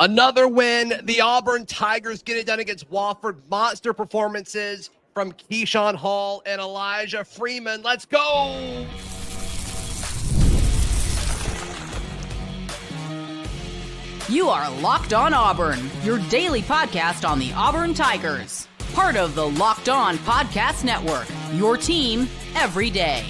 Another win. The Auburn Tigers get it done against Wofford. Monster performances from Keyshawn Hall and Elijah Freeman. Let's go. You are Locked On Auburn, your daily podcast on the Auburn Tigers. Part of the Locked On Podcast Network, your team every day.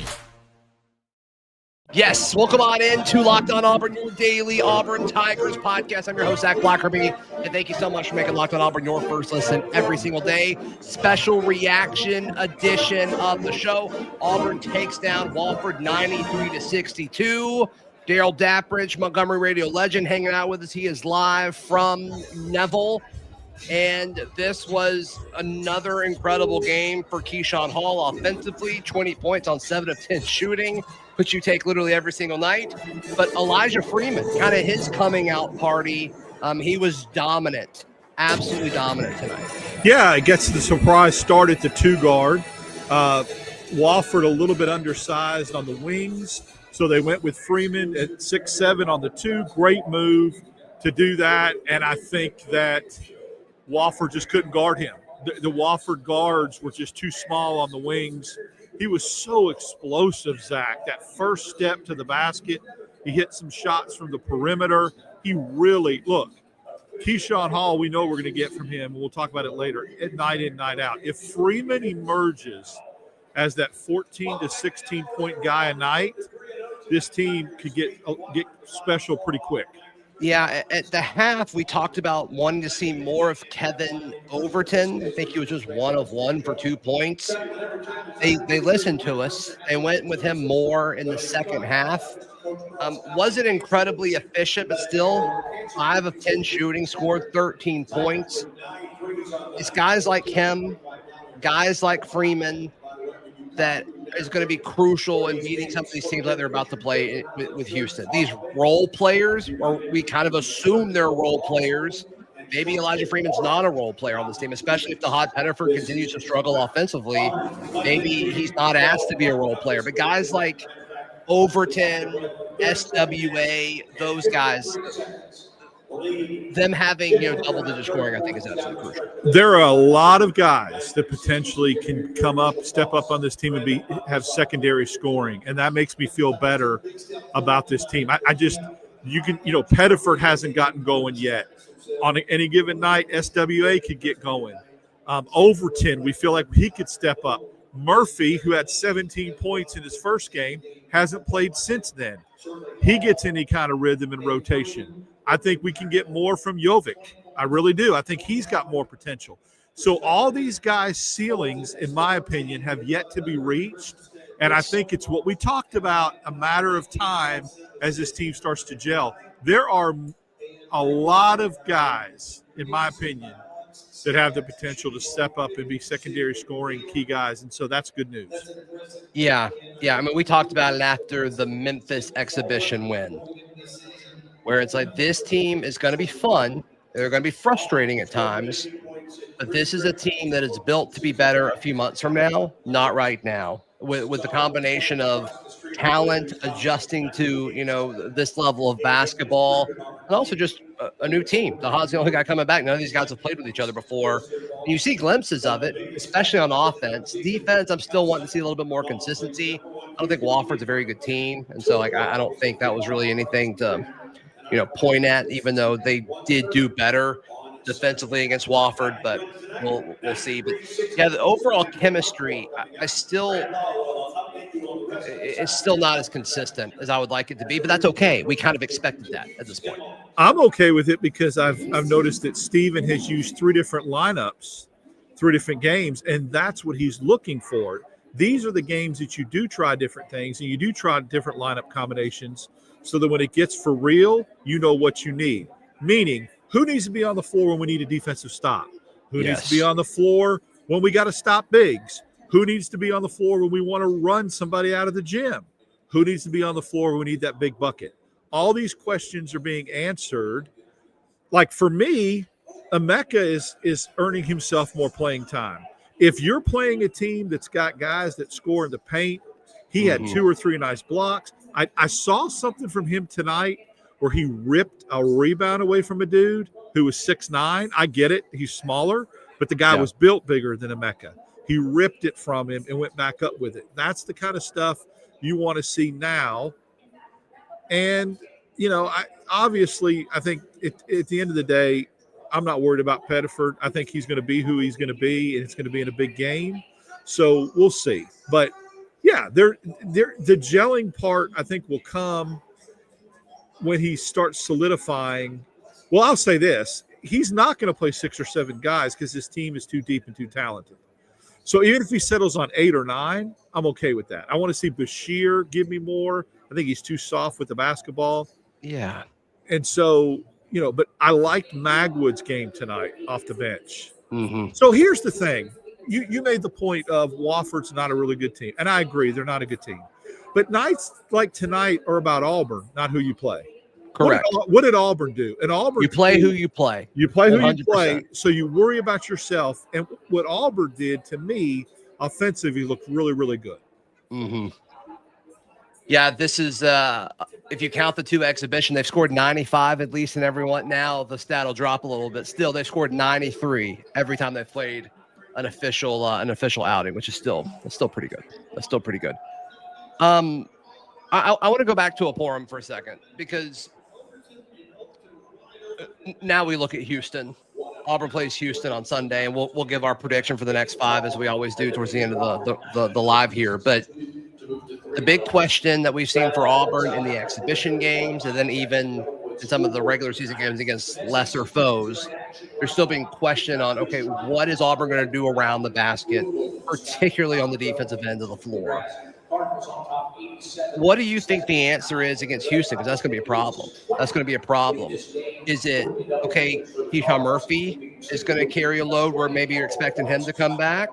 Yes, welcome on in to Locked On Auburn, your daily Auburn Tigers podcast. I'm your host, Zach Blackerby, and thank you so much for making Locked On Auburn your first listen every single day. Special reaction edition of the show. Auburn takes down Wofford 93-62. Darrell, Dapprich, Montgomery radio legend, hanging out with us. He is live from Neville. And this was another incredible game for Keyshawn Hall offensively. 20 points on 7 of 10 shooting, which you take literally every single night. But Elijah Freeman, kind of his coming out party, he was dominant, absolutely dominant tonight. Yeah, it gets the surprise start at the 2 guard. Wofford a little bit undersized on the wings, so they went with Freeman at 6'7" on the 2. Great move to do that, and I think that Wofford just couldn't guard him. The Wofford guards were just too small on the wings. He was so explosive, Zach. That first step to the basket, he hit some shots from the perimeter. He really, look, Keyshawn Hall, we know we're going to get from him, and we'll talk about it later, at night in, night out. If Freeman emerges as that 14 to 16-point guy a night, this team could get special pretty quick. Yeah, at the half, we talked about wanting to see more of Kevin Overton. I think he was just 1 of 1 for 2 points. They listened to us. They went with him more in the second half. Wasn't incredibly efficient, but still 5 of 10 shooting, scored 13 points. It's guys like him, guys like Freeman, that is going to be crucial in beating some of these teams that they're about to play with Houston. These role players, or we kind of assume they're role players. Maybe Elijah Freeman's not a role player on this team, especially if the Hot Pettiford continues to struggle offensively. Maybe he's not asked to be a role player. But guys like Overton, SWA, those guys, them having double-digit scoring, I think, is absolutely crucial. There are a lot of guys that potentially can come up, step up on this team and have secondary scoring, and that makes me feel better about this team. Pettiford hasn't gotten going yet. On any given night, SWA could get going. Overton, we feel like he could step up. Murphy, who had 17 points in his first game, hasn't played since then. He gets any kind of rhythm and rotation. I think we can get more from Jovic. I really do. I think he's got more potential. So all these guys' ceilings, in my opinion, have yet to be reached. And I think it's what we talked about, a matter of time as this team starts to gel. There are a lot of guys, in my opinion, that have the potential to step up and be secondary scoring key guys. And so that's good news. Yeah. I mean, we talked about it after the Memphis exhibition win, where it's like this team is going to be fun. They're going to be frustrating at times, but this is a team that is built to be better a few months from now, not right now. With the combination of talent adjusting to, this level of basketball, and also just a new team. The Hod's the only guy coming back. None of these guys have played with each other before. And you see glimpses of it, especially on offense. Defense, I'm still wanting to see a little bit more consistency. I don't think Wofford's a very good team, and so I don't think that was really anything to point at, even though they did do better defensively against Wofford, but we'll see. But yeah, the overall chemistry, it's still not as consistent as I would like it to be, but that's okay. We kind of expected that at this point. I'm okay with it because I've noticed that Steven has used 3 different lineups, 3 different games, and that's what he's looking for. These are the games that you do try different things and you do try different lineup combinations so that when it gets for real, you know what you need. Meaning, who needs to be on the floor when we need a defensive stop? Who needs to be on the floor when we got to stop bigs? Who needs to be on the floor when we want to run somebody out of the gym? Who needs to be on the floor when we need that big bucket? All these questions are being answered. Like for me, Emeka is earning himself more playing time. If you're playing a team that's got guys that score in the paint, he had 2 or 3 nice blocks. I saw something from him tonight where he ripped a rebound away from a dude. who was 6'9". I get it. He's smaller, but the guy Yeah. was built bigger than Emeka. He ripped it from him and went back up with it. That's the kind of stuff you want to see now. And, I think at the end of the day, I'm not worried about Pettiford. I think he's going to be who he's going to be, and it's going to be in a big game. So we'll see. But, yeah, the gelling part, I think, will come when he starts solidifying. Well, I'll say this. He's not going to play 6 or 7 guys because his team is too deep and too talented. So even if he settles on 8 or 9, I'm okay with that. I want to see Bashir give me more. I think he's too soft with the basketball. Yeah. And so, but I liked Magwood's game tonight off the bench. Mm-hmm. So here's the thing. You made the point of Wofford's not a really good team. And I agree, they're not a good team. But nights like tonight are about Auburn, not who you play. Correct. What did Auburn do? And Auburn, you play who you play. You play who 100%. you play, so you worry about yourself. And what Auburn did, to me, offensively, looked really, really good. Mm-hmm. Yeah, this is if you count the 2 exhibition, they've scored 95 at least in every one. Now the stat will drop a little bit. Still, they've scored 93 every time they've played an official outing, which is still pretty good. That's still pretty good. I want to go back to Oporum for a second, because now we look at Houston. Auburn plays Houston on Sunday, and we'll give our prediction for the next 5 as we always do towards the end of the live here. But the big question that we've seen for Auburn in the exhibition games, and then even in some of the regular season games against lesser foes, there's still being question on, okay, what is Auburn going to do around the basket, particularly on the defensive end of the floor? What do you think the answer is against Houston? Because that's going to be a problem. That's going to be a problem. Is it, okay, Keyshawn Murphy is going to carry a load where maybe you're expecting him to come back?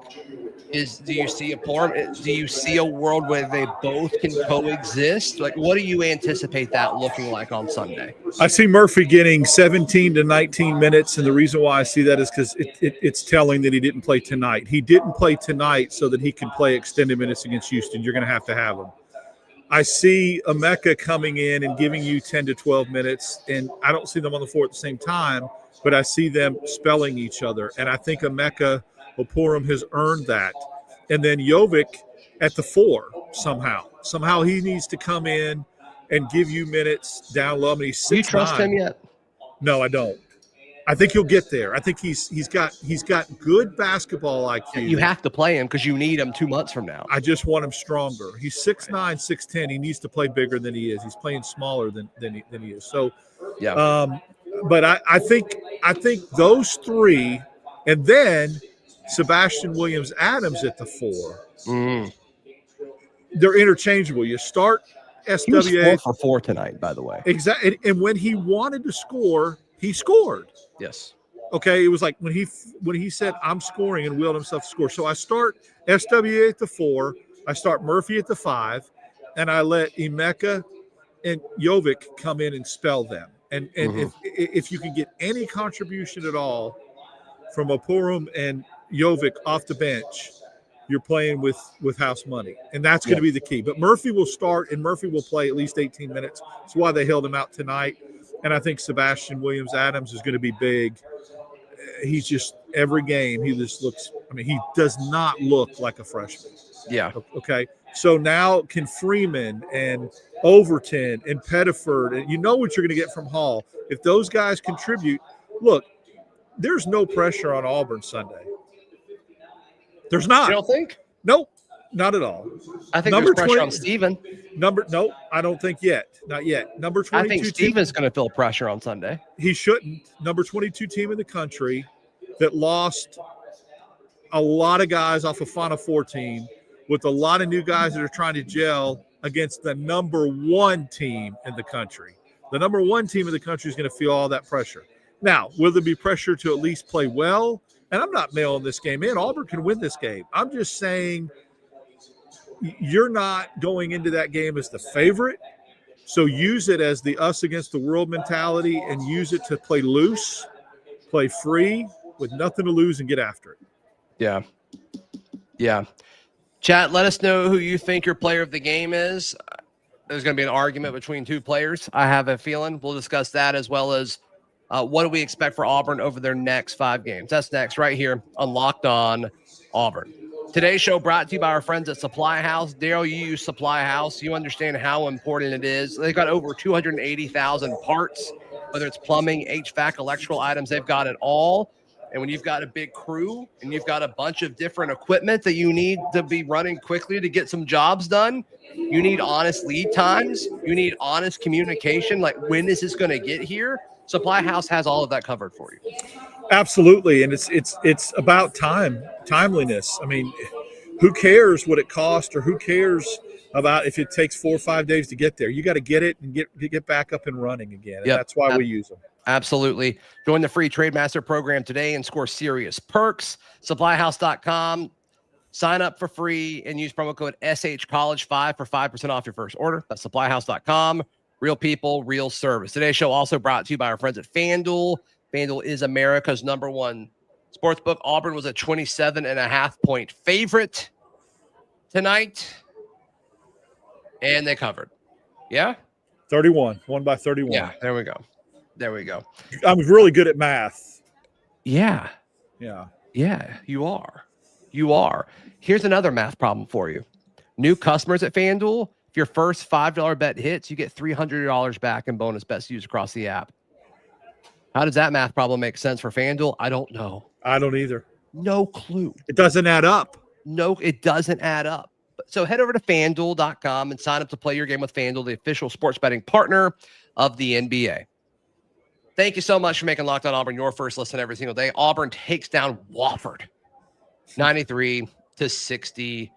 Do you see do you see a world where they both can coexist? Like, what do you anticipate that looking like on Sunday? I see Murphy getting 17 to 19 minutes, and the reason why I see that is because it's telling that he didn't play tonight. He didn't play tonight so that he can play extended minutes against Houston. You're going to have him. I see Emeka coming in and giving you 10 to 12 minutes, and I don't see them on the floor at the same time, but I see them spelling each other, and I think Emeka Oporum has earned that. And then Jovic at the 4 somehow. Somehow he needs to come in and give you minutes down low. I mean, he's 6'9". Do you trust him yet? No, I don't. I think he'll get there. I think he's got good basketball IQ. You have to play him because you need him 2 months from now. I just want him stronger. He's 6'9", 6'10". He needs to play bigger than he is. He's playing smaller than he is. So, yeah. But I think those 3, and then Sebastian Williams-Adams at the 4. Mm. They're interchangeable. You start SWA. He was 4 for 4 tonight, by the way. Exactly. And when he wanted to score, he scored. Yes. Okay. It was like when he said, I'm scoring, and willed himself to score. So I start SWA at the 4. I start Murphy at the 5. And I let Emeka and Jovic come in and spell them. And if you can get any contribution at all from Oporum and Jovic off the bench, you're playing with house money, and that's going to be the key. But Murphy will start, and Murphy will play at least 18 minutes. That's why they held him out tonight. And I think Sebastian Williams-Adams is going to be big. He's just, every game, he just looks, he does not look like a freshman. Yeah. Okay. So now can Freeman and Overton and Pettiford, and you know what you're going to get from Hall. If those guys contribute, look, there's no pressure on Auburn Sunday. There's not. You don't think? Nope, not at all. I think there's pressure on Steven. No, I don't think yet. Not yet. Number 22. I think Steven's going to feel pressure on Sunday. He shouldn't. Number 22 team in the country that lost a lot of guys off a Final Four team with a lot of new guys that are trying to gel against the number 1 team in the country. The number 1 team in the country is going to feel all that pressure. Now, will there be pressure to at least play well? And I'm not mailing this game in. Auburn can win this game. I'm just saying you're not going into that game as the favorite. So use it as the us against the world mentality, and use it to play loose, play free with nothing to lose, and get after it. Yeah. Yeah. Chat, let us know who you think your player of the game is. There's going to be an argument between 2 players. I have a feeling we'll discuss that, as well as What do we expect for Auburn over their next 5 games? That's next right here on Locked On Auburn. Today's show brought to you by our friends at Supply House. Darrell, you use Supply House. You understand how important it is. They've got over 280,000 parts, whether it's plumbing, HVAC, electrical items. They've got it all. And when you've got a big crew and you've got a bunch of different equipment that you need to be running quickly to get some jobs done, you need honest lead times. You need honest communication. Like, when is this going to get here? Supply House has all of that covered for you. Absolutely. And it's about timeliness. I mean, who cares what it costs, or who cares about if it takes 4 or 5 days to get there? You got to get it and get back up and running again. And that's why we use them. Absolutely. Join the free Trade Master program today and score serious perks. Supplyhouse.com. Sign up for free and use promo code SHCollege5 for 5% off your first order. That's supplyhouse.com. Real people, real service. Today's show also brought to you by our friends at FanDuel. FanDuel is America's #1 sportsbook. Auburn was a 27.5-point favorite tonight, and they covered. Yeah? 31. Won by 31. Yeah, there we go. I'm really good at math. Yeah. Yeah. Yeah, you are. Here's another math problem for you. New customers at FanDuel, if your first $5 bet hits, you get $300 back in bonus bets used across the app. How does that math problem make sense for FanDuel? I don't know. I don't either. No clue. It doesn't add up. No, it doesn't add up. So head over to FanDuel.com and sign up to play your game with FanDuel, the official sports betting partner of the NBA. Thank you so much for making Locked On Auburn your first listen every single day. Auburn takes down Wofford 93-62.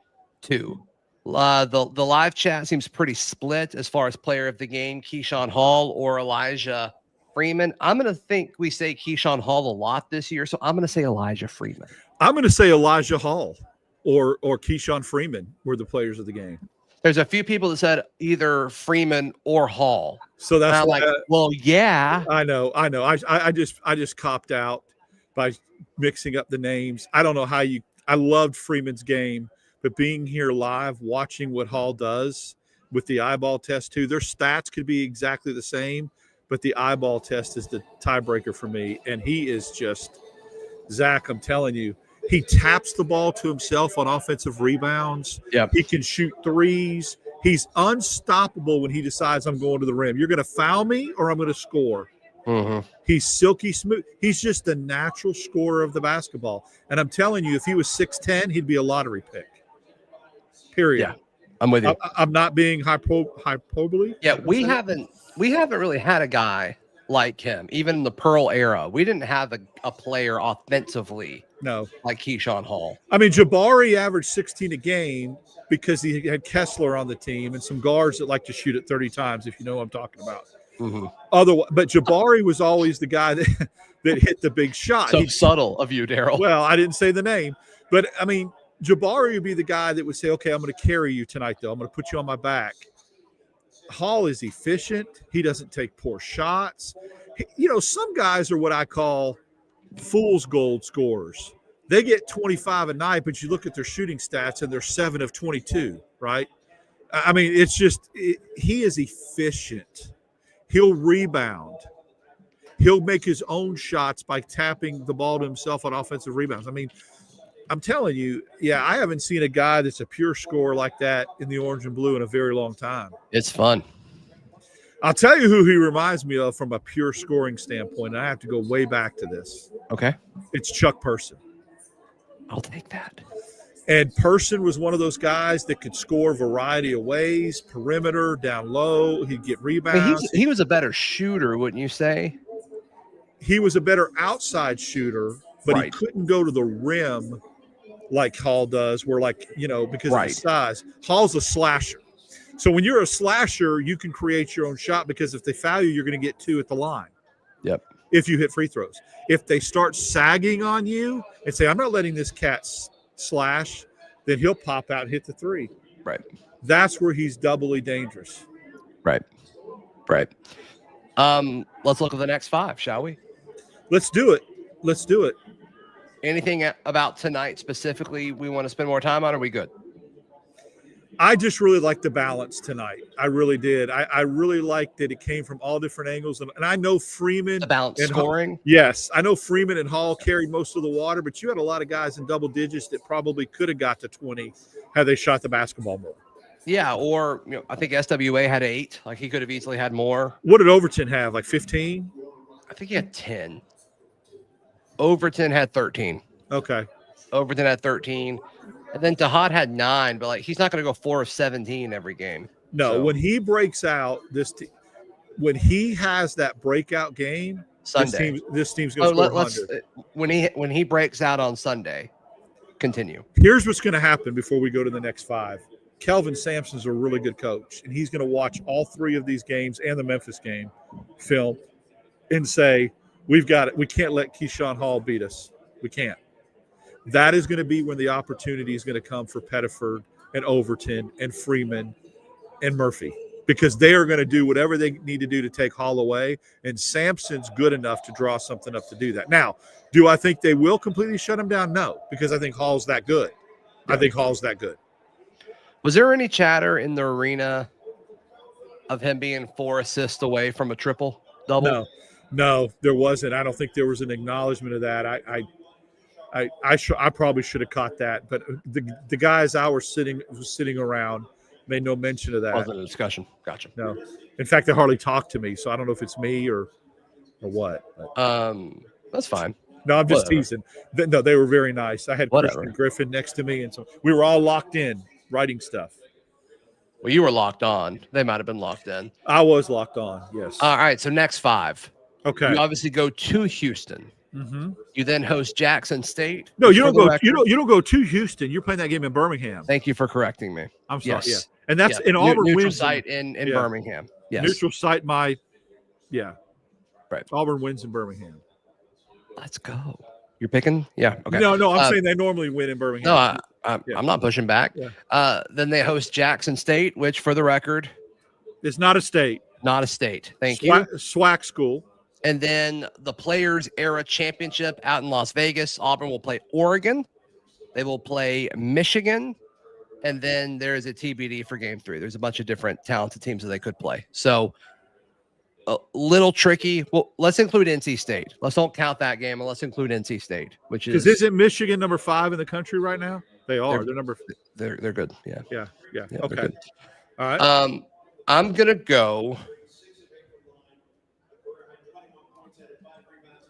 The live chat seems pretty split as far as player of the game, Keyshawn Hall or Elijah Freeman. I'm going to think we say Keyshawn Hall a lot this year, so I'm going to say Elijah Freeman. I'm going to say Elijah Hall or Keyshawn Freeman were the players of the game. There's a few people that said either Freeman or Hall. So that's like, well, yeah. I know. I just copped out by mixing up the names. I don't know how I loved Freeman's game, but being here live, watching what Hall does with the eyeball test too, their stats could be exactly the same, but the eyeball test is the tiebreaker for me. And he is just, Zach, I'm telling you, he taps the ball to himself on offensive rebounds. Yep. He can shoot threes. He's unstoppable when he decides I'm going to the rim. You're going to foul me or I'm going to score. Mm-hmm. He's silky smooth. He's just a natural scorer of the basketball. And I'm telling you, if he was 6'10", he'd be a lottery pick. Period. Yeah, I'm with you. I'm not being hyperbole. Yeah, we haven't really had a guy like him, even in the Pearl era. We didn't have a player offensively like Keyshawn Hall. I mean, Jabari averaged 16 a game because he had Kessler on the team and some guards that like to shoot it 30 times, if you know what I'm talking about. Mm-hmm. Otherwise, but Jabari was always the guy that hit the big shot. So subtle of you, Darrell. Well, I didn't say the name, but I mean, Jabari would be the guy that would say, okay, I'm going to carry you tonight, though. I'm going to put you on my back. Hall is efficient. He doesn't take poor shots. Some guys are what I call fool's gold scorers. They get 25 a night, but you look at their shooting stats and they're 7 of 22, right? I mean, it's just he is efficient. He'll rebound. He'll make his own shots by tapping the ball to himself on offensive rebounds. I mean, I'm telling you, I haven't seen a guy that's a pure scorer like that in the orange and blue in a very long time. It's fun. I'll tell you who he reminds me of from a pure scoring standpoint. I have to go way back to this. Okay. It's Chuck Person. I'll take that. And Person was one of those guys that could score a variety of ways, perimeter, down low. He'd get rebounds. He was a better shooter, wouldn't you say? He was a better outside shooter, but right. He couldn't go to the rim like Hall does, because of his size. Hall's a slasher. So when you're a slasher, you can create your own shot because if they foul you, you're going to get 2 at the line. Yep. If you hit free throws. If they start sagging on you and say, I'm not letting this cat slash, then he'll pop out and hit the 3. Right. That's where he's doubly dangerous. Right. Let's look at the next 5, shall we? Let's do it. Anything about tonight specifically we want to spend more time on? Or are we good? I just really liked the balance tonight. I really did. I really liked that it came from all different angles. And I know Freeman. The balance scoring? Yes. I know Freeman and Hall carried most of the water, but you had a lot of guys in double digits that probably could have got to 20 had they shot the basketball more. Yeah, or I think SWA had 8. Like he could have easily had more. What did Overton have? Like 15? I think he had 10. Overton had 13. Okay. Overton had 13. And then Tahad had 9, but like he's not going to go 4 of 17 every game. No, So, when he breaks out when he has that breakout game, Sunday. this team's going to score 100. When he breaks out on Sunday, continue. Here's what's going to happen before we go to the next 5. Kelvin Sampson's a really good coach, and he's going to watch all 3 of these games and the Memphis game film and say, we've got it. We can't let Keyshawn Hall beat us. We can't. That is going to be when the opportunity is going to come for Pettiford and Overton and Freeman and Murphy, because they are going to do whatever they need to do to take Hall away, and Sampson's good enough to draw something up to do that. Now, do I think they will completely shut him down? No, because I think Hall's that good. I think Hall's that good. Was there any chatter in the arena of him being 4 assists away from a triple-double? No, there wasn't. I don't think there was an acknowledgement of that. I probably should have caught that, but the guys I was sitting around made no mention of that. Wasn't a discussion. Gotcha. No, in fact, they hardly talked to me, so I don't know if it's me or what. But. That's fine. No, I'm just teasing. No, they were very nice. I had Christian Griffin next to me, and so we were all locked in writing stuff. Well, you were locked on. They might have been locked in. I was locked on. Yes. All right. So next 5. Okay. You obviously go to Houston. Mm-hmm. You then host Jackson State. No, you don't go. You don't go to Houston. You're playing that game in Birmingham. Thank you for correcting me. I'm sorry. Yes. Yeah, and that's in Auburn neutral wins site in Birmingham. Yes. Neutral site. Right. Auburn wins in Birmingham. Let's go. You're picking? Yeah. Okay. No. I'm saying they normally win in Birmingham. No, I'm not pushing back. Yeah. Then they host Jackson State, which, for the record, is not a state. Not a state. Thank you. SWAC school. And then the Players Era Championship out in Las Vegas. Auburn will play Oregon. They will play Michigan. And then there is a TBD for game 3. There's a bunch of different talented teams that they could play. So a little tricky. Well, let's include NC State. Let's don't count that game, and let's include NC State, which is, because isn't Michigan number 5 in the country right now? They are. They're number. They're good. Yeah. Okay. All right. I'm gonna go.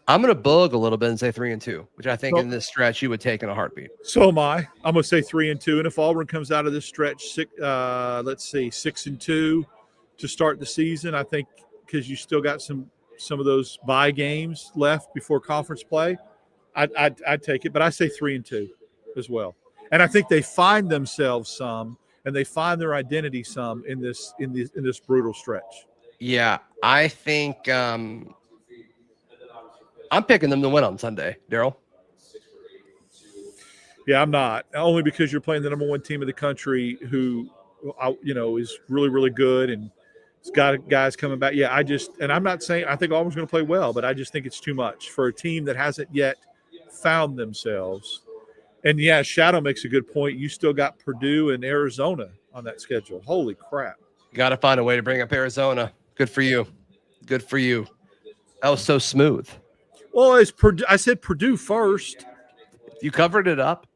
I'm going to bug a little bit and say 3-2, which I think in this stretch you would take in a heartbeat. So am I. I'm going to say 3-2. And if Auburn comes out of this stretch, 6-2 to start the season, I think, because you still got some of those bye games left before conference play, I'd take it. But I say 3-2 as well. And I think they find themselves some, and they find their identity some in this brutal stretch. Yeah, I think I'm picking them to win on Sunday, Darrell. Yeah, I'm not. Only because you're playing the number 1 team in the country who, is really, really good, and it's got guys coming back. Yeah, I'm not saying I think Auburn's going to play well, but I just think it's too much for a team that hasn't yet found themselves. And, yeah, Shadow makes a good point. You still got Purdue and Arizona on that schedule. Holy crap. You got to find a way to bring up Arizona. Good for you. Good for you. That was so smooth. Well, I said Purdue first. You covered it up.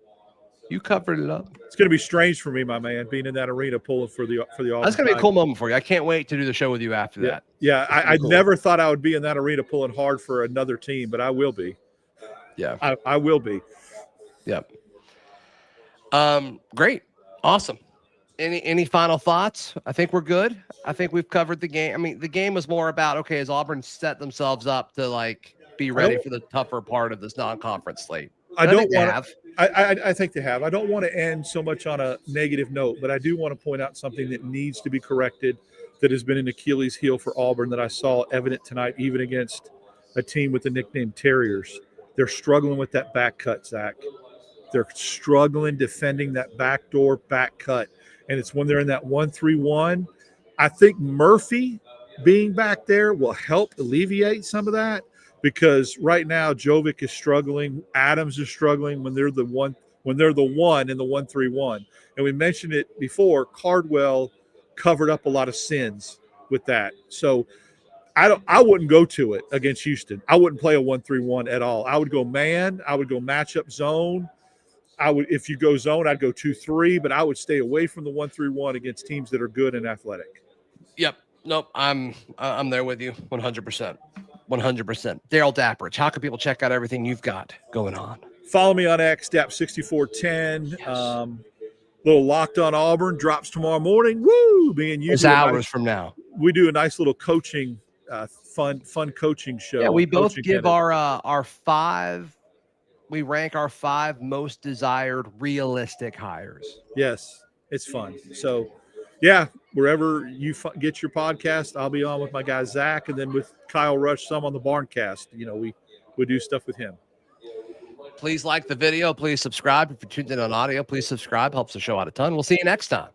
It's going to be strange for me, my man, being in that arena pulling for the Auburn. That's going to be a cool moment for you. I can't wait to do the show with you after that. Yeah, I never thought I would be in that arena pulling hard for another team, but I will be. Yeah. I will be. Yep. Great. Awesome. Any final thoughts? I think we're good. I think we've covered the game. I mean, the game was more about, okay, has Auburn set themselves up to be ready for the tougher part of this non-conference slate? I think they have. I don't want to end so much on a negative note, but I do want to point out something that needs to be corrected that has been an Achilles heel for Auburn that I saw evident tonight, even against a team with the nickname Terriers. They're struggling with that back cut, Zach. They're struggling defending that backdoor back cut. And it's when they're in that 1-3-1. I think Murphy being back there will help alleviate some of that, because right now Jovic is struggling. Adams is struggling when when they're the 1 in the 1-3-1. And we mentioned it before, Cardwell covered up a lot of sins with that. So I wouldn't go to it against Houston. I wouldn't play a 1-3-1 at all. I would go man, I would go matchup zone. If you go zone, I'd go 2-3, but I would stay away from the 1-3-1 against teams that are good and athletic. Yep. Nope. I'm there with you 100%. 100%. Darrell Dapprich, how can people check out everything you've got going on? Follow me on X, Dap6410. Yes. Little Locked On Auburn drops tomorrow morning. Woo! Being It's hours from now. We do a nice little coaching, fun coaching show. Yeah, we both give our 5. We rank our 5 most desired realistic hires. Yes, it's fun. So, yeah, wherever you get your podcast, I'll be on with my guy Zach, and then with Kyle Rush, some on the Barncast. You know, we do stuff with him. Please like the video. Please subscribe. If you're tuned in on audio, please subscribe. Helps the show out a ton. We'll see you next time.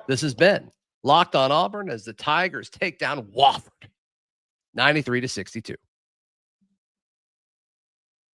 This has been Locked On Auburn as the Tigers take down Wofford 93-62.